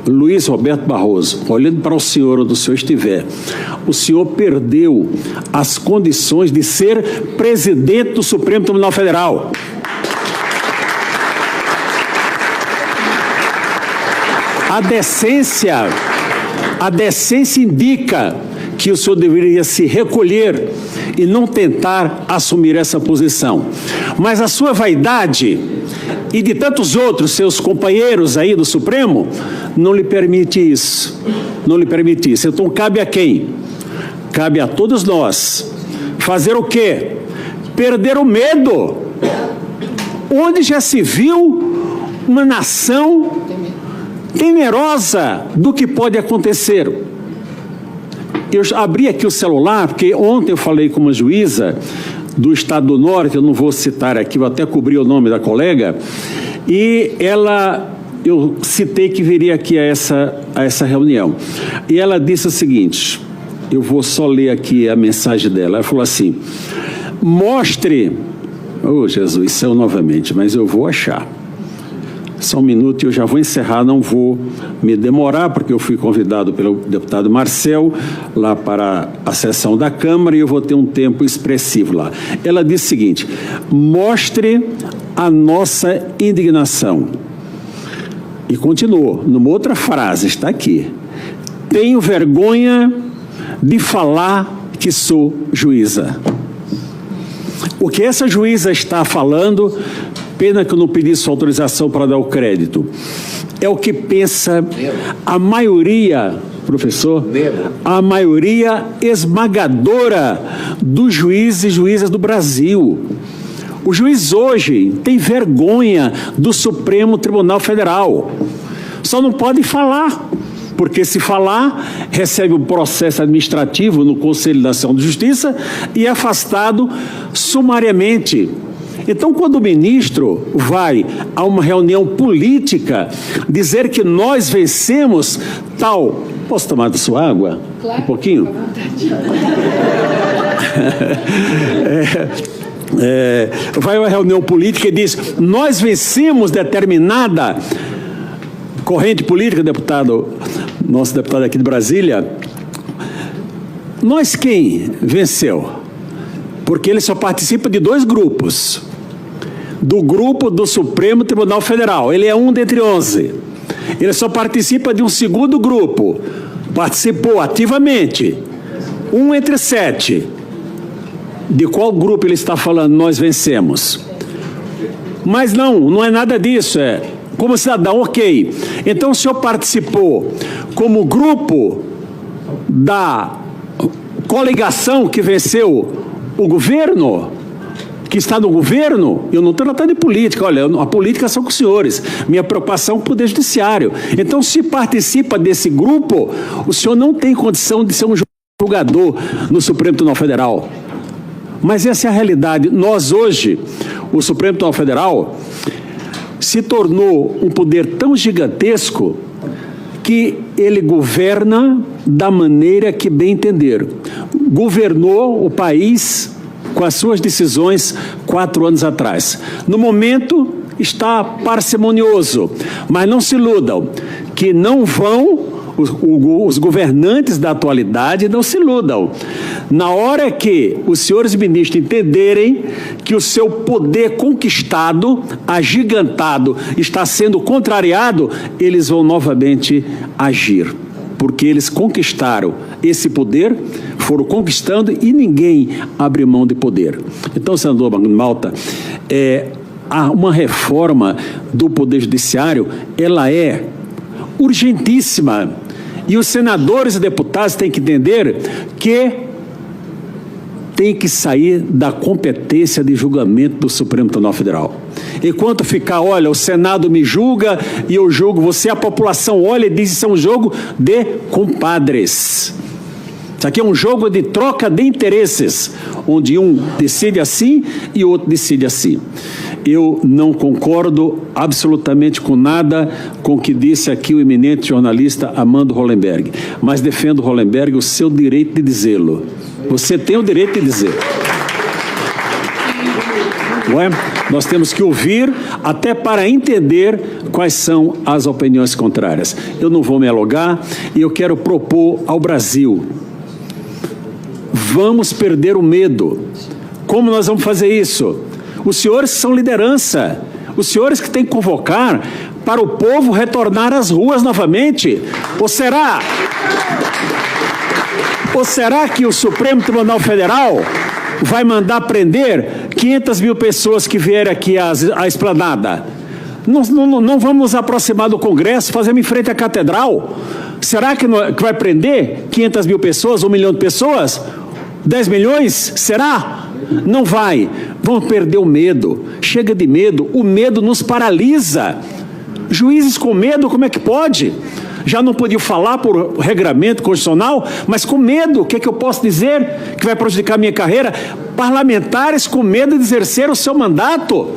Luiz Roberto Barroso, olhando para o senhor onde o senhor estiver, o senhor perdeu as condições de ser presidente do Supremo Tribunal Federal. A decência indica que o senhor deveria se recolher e não tentar assumir essa posição. Mas a sua vaidade e de tantos outros seus companheiros aí do Supremo não lhe permite isso. Não lhe permite isso. Então cabe a quem? Cabe a todos nós. Fazer o quê? Perder o medo. Onde já se viu uma nação temerosa do que pode acontecer? Eu abri aqui o celular, porque ontem eu falei com uma juíza do Estado do Norte, eu não vou citar aqui, vou até cobrir o nome da colega, e eu citei que viria aqui a essa reunião. E ela disse o seguinte, eu vou só ler aqui a mensagem dela, ela falou assim, mostre, oh Jesus, céu novamente, mas eu vou achar. Só um minuto e eu já vou encerrar, não vou me demorar, porque eu fui convidado pelo deputado Marcel lá para a sessão da Câmara e eu vou ter um tempo expressivo lá. Ela disse o seguinte, mostre a nossa indignação. E continuou, numa outra frase, está aqui. Tenho vergonha de falar que sou juíza. O que essa juíza está falando... Pena que eu não pedi sua autorização para dar o crédito. É o que pensa a maioria, professor, a maioria esmagadora dos juízes e juízas do Brasil. O juiz hoje tem vergonha do Supremo Tribunal Federal. Só não pode falar, porque se falar, recebe um processo administrativo no Conselho Nacional de Justiça e é afastado sumariamente. Então, quando o ministro vai a uma reunião política dizer que nós vencemos tal... Posso tomar da sua água? Claro, um pouquinho? Vai a uma reunião política e diz, nós vencemos determinada corrente política, deputado, nosso deputado aqui de Brasília. Nós quem venceu? Porque ele só participa de dois grupos. Do grupo do Supremo Tribunal Federal. Ele é um dentre 11. Ele só participa de um segundo grupo. Participou ativamente. 1 entre 7. De qual grupo ele está falando? Nós vencemos. Mas não é nada disso. Como cidadão, ok. Então o senhor participou como grupo da coligação que venceu o governo, que está no governo. Eu não estou tratando de política, olha, a política são com os senhores, minha preocupação é com o Poder Judiciário. Então, se participa desse grupo, o senhor não tem condição de ser um julgador no Supremo Tribunal Federal. Mas essa é a realidade. Nós hoje, o Supremo Tribunal Federal, se tornou um poder tão gigantesco que ele governa da maneira que bem entender. Governou o país com as suas decisões 4 anos atrás. No momento, está parcimonioso, mas não se iludam, que não vão, os governantes da atualidade não se iludam. Na hora que os senhores ministros entenderem que o seu poder conquistado, agigantado, está sendo contrariado, eles vão novamente agir. Porque eles conquistaram esse poder, foram conquistando e ninguém abre mão de poder. Então, senador Malta, uma reforma do Poder Judiciário, ela é urgentíssima. E os senadores e deputados têm que entender que tem que sair da competência de julgamento do Supremo Tribunal Federal. Enquanto ficar, olha, o Senado me julga e eu julgo você, a população olha e diz, isso é um jogo de compadres. Isso aqui é um jogo de troca de interesses, onde um decide assim e o outro decide assim. Eu não concordo absolutamente com nada com o que disse aqui o eminente jornalista Armando Hollenberg, mas defendo, Hollenberg, o seu direito de dizê-lo. Você tem o direito de dizer. Não é? Nós temos que ouvir até para entender quais são as opiniões contrárias. Eu não vou me alugar e eu quero propor ao Brasil: vamos perder o medo. Como nós vamos fazer isso? Os senhores são liderança, os senhores que têm que convocar para o povo retornar às ruas novamente. Ou será que o Supremo Tribunal Federal vai mandar prender 500 mil pessoas que vierem aqui à esplanada? Não vamos nos aproximar do Congresso, fazemos em frente à Catedral? Será que vai prender 500 mil pessoas, 1 milhão de pessoas? 10 milhões? Será? Não vai. Vamos perder o medo. Chega de medo. O medo nos paralisa. Juízes com medo, como é que pode? Já não podiam falar por regramento constitucional, mas com medo, o que é que eu posso dizer que vai prejudicar a minha carreira? Parlamentares com medo de exercer o seu mandato,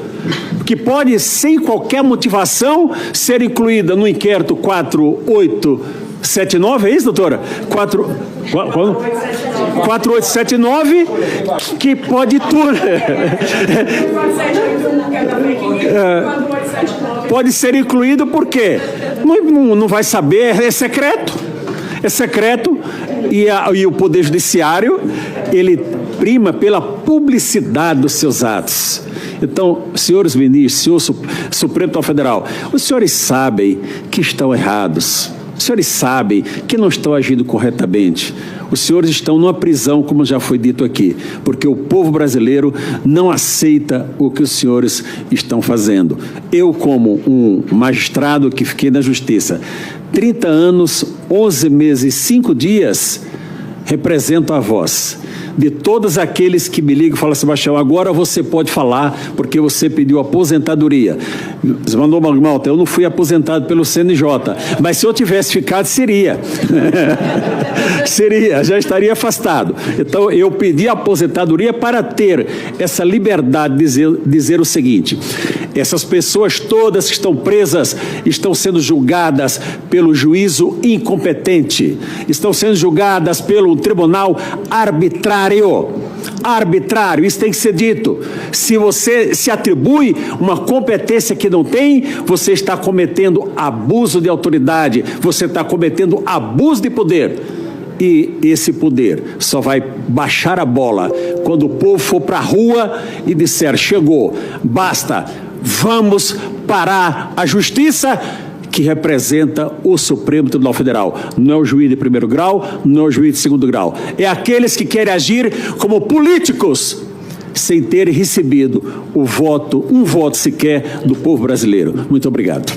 que pode, sem qualquer motivação, ser incluída no inquérito 4879, é isso, doutora? 4879, que pode tudo. Pode ser incluído por quê? Não vai saber, é secreto. É secreto e o Poder Judiciário, ele prima pela publicidade dos seus atos. Então, senhores ministros, senhor Supremo Tribunal Federal, os senhores sabem que estão errados. Os senhores sabem que não estão agindo corretamente. Os senhores estão numa prisão, como já foi dito aqui, porque o povo brasileiro não aceita o que os senhores estão fazendo. Eu, como um magistrado que fiquei na Justiça 30 anos, 11 meses e 5 dias, represento a voz de todos aqueles que me ligam e falam: Sebastião, agora você pode falar porque você pediu aposentadoria. Você mandou uma malta, eu não fui aposentado pelo CNJ, mas se eu tivesse ficado, seria. Seria, já estaria afastado. Então, eu pedi aposentadoria para ter essa liberdade de dizer o seguinte: essas pessoas todas que estão presas estão sendo julgadas pelo juízo incompetente, estão sendo julgadas pelo tribunal arbitrário. Arbitrário, isso tem que ser dito. Se você se atribui uma competência que não tem, você está cometendo abuso de autoridade, você está cometendo abuso de poder. E esse poder só vai baixar a bola quando o povo for para a rua e disser: chegou, basta, vamos parar a justiça que representa o Supremo Tribunal Federal. Não é o juiz de primeiro grau, não é o juiz de segundo grau. É aqueles que querem agir como políticos, sem terem recebido um voto sequer do povo brasileiro. Muito obrigado.